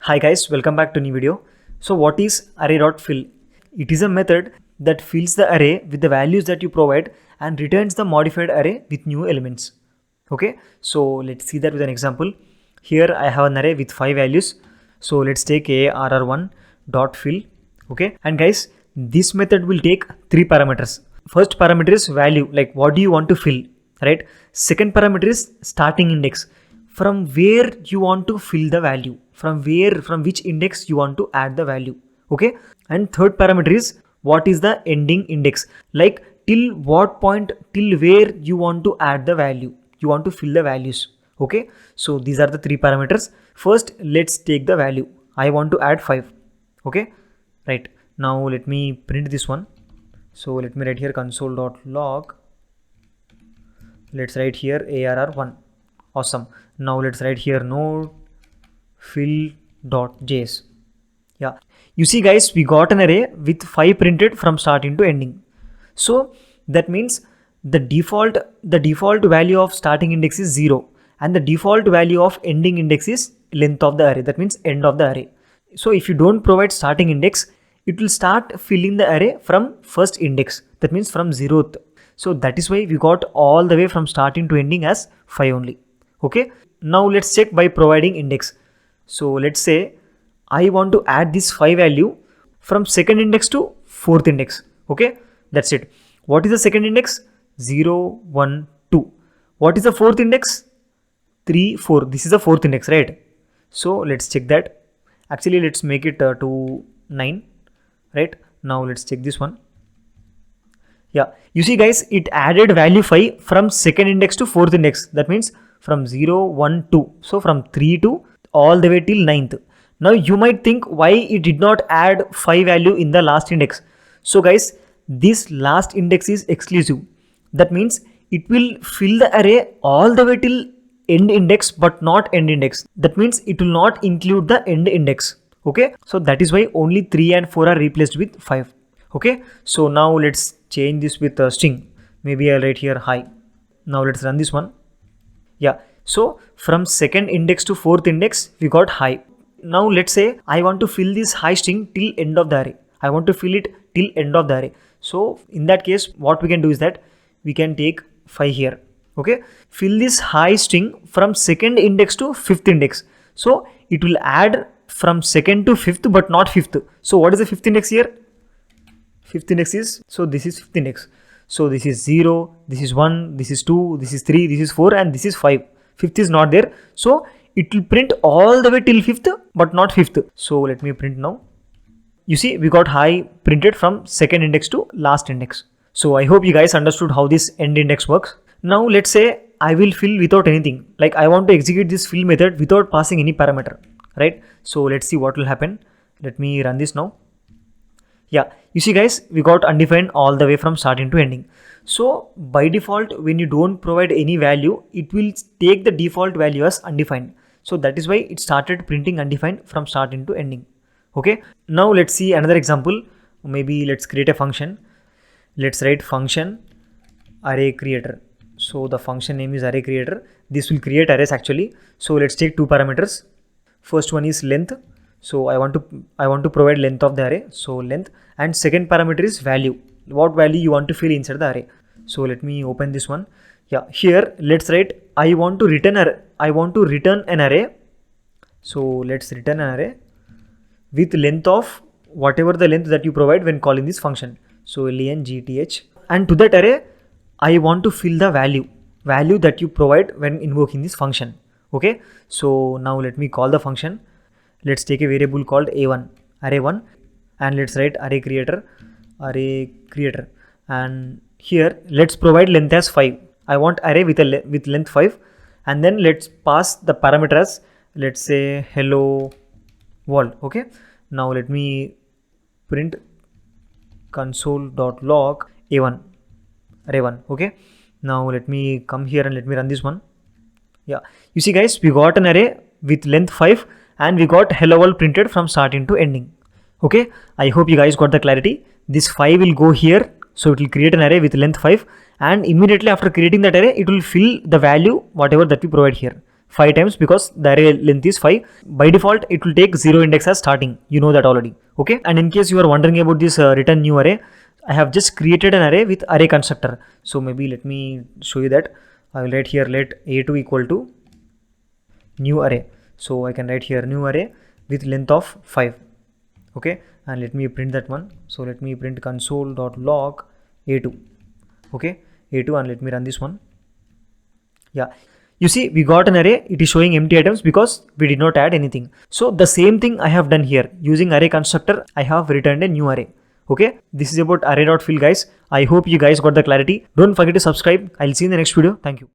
Hi guys, welcome back to new video. So what is array.fill? It is a method that fills the array with the values that you provide and returns the modified array with new elements. Okay, so let's see that with an example. Here I have an array with 5 values. So let's take arr1.fill. Okay, and guys, this method will take 3 parameters. First parameter is value, like what do you want to fill, right? Second parameter is starting index, from where you want to fill the value, from which index you want to add the value. Okay, and third parameter is what is the ending index, like till what point, till where you want to add the value, you want to fill the values. Okay, so these are the 3 parameters. First let's take the value. I want to add 5. Okay, right, now let me print this one. So let me write here console.log. Let's write here arr1. Awesome. Now let's write here node fill.js. Yeah, you see guys, we got an array with 5 printed from starting to ending. So that means the default value of starting index is 0 and the default value of ending index is length of the array, that means end of the array. So if you don't provide starting index, it will start filling the array from first index, that means from 0th. So that is why we got all the way from starting to ending as 5 only. Okay, now let's check by providing index. So let's say I want to add this 5 value from second index to fourth index. Okay, that's it. What is the second index? 0, 1, 2. What is the fourth index? 3, 4. This is the fourth index, right? So let's check that. Actually, let's make it to 9. Right, now let's check this one. Yeah, you see guys, it added value 5 from second index to fourth index. That means from 0, 1, 2. So from 3 to all the way till 9th. Now you might think why it did not add 5 value in the last index. So guys, this last index is exclusive. That means it will fill the array all the way till end index but not end index. That means it will not include the end index. Okay, so that is why only 3 and 4 are replaced with 5. Okay, so now let's change this with a string. Maybe I'll write here hi. Now let's run this one. Yeah, so from second index to fourth index we got hi. Now let's say I want to fill this hi string till end of the array. I want to fill it till end of the array. So in that case what we can do is that we can take 5 here. Okay, fill this hi string from second index to fifth index. So it will add from second to fifth but not fifth. So what is the fifth index here? Fifth index is, so this is fifth index. So this is 0, this is 1, this is 2, this is 3, this is 4 and this is 5. Fifth is not there. So it will print all the way till fifth but not fifth. So let me print now. You see, we got hi printed from second index to last index. So I hope you guys understood how this end index works. Now let's say I will fill without anything. Like I want to execute this fill method without passing any parameter. Right, so let's see what will happen. Let me run this now. Yeah, you see guys, we got undefined all the way from starting to ending. So by default, when you don't provide any value, it will take the default value as undefined. So that is why it started printing undefined from starting to ending. Okay, now let's see another example. Maybe let's create a function. Let's write function array creator. So the function name is array creator. This will create arrays actually. So let's take 2 parameters. First one is length. So I want to provide length of the array. So length, and second parameter is value. What value you want to fill inside the array. So let me open this one. Yeah, here let's write I want to return an array. So let's return an array with length of whatever the length that you provide when calling this function. So length, and to that array I want to fill the value that you provide when invoking this function. Okay, so now let me call the function. Let's take a variable called a1, array1, and let's write array creator, and here let's provide length as 5. I want array with length 5, and then let's pass the parameters. Let's say hello world. Okay, now let me print console.log a1, array1. Okay, now let me come here and let me run this one. Yeah, you see guys, we got an array with length 5 and we got hello world printed from starting to ending. Okay, I hope you guys got the clarity. This 5 will go here, so it will create an array with length 5, and immediately after creating that array, it will fill the value whatever that we provide here. 5 times because the array length is 5. By default, it will take 0 index as starting. You know that already. Okay. And in case you are wondering about this return new array, I have just created an array with array constructor. So maybe let me show you that. I will write here let a2 equal to new array. So I can write here new array with length of 5. Okay. And let me print that one. So let me print console.log a2. Okay. a2, and let me run this one. Yeah. You see, we got an array, it is showing empty items because we did not add anything. So the same thing I have done here. Using array constructor, I have returned a new array. Okay, this is about array.fill, guys. I hope you guys got the clarity. Don't forget to subscribe. I'll see you in the next video. Thank you.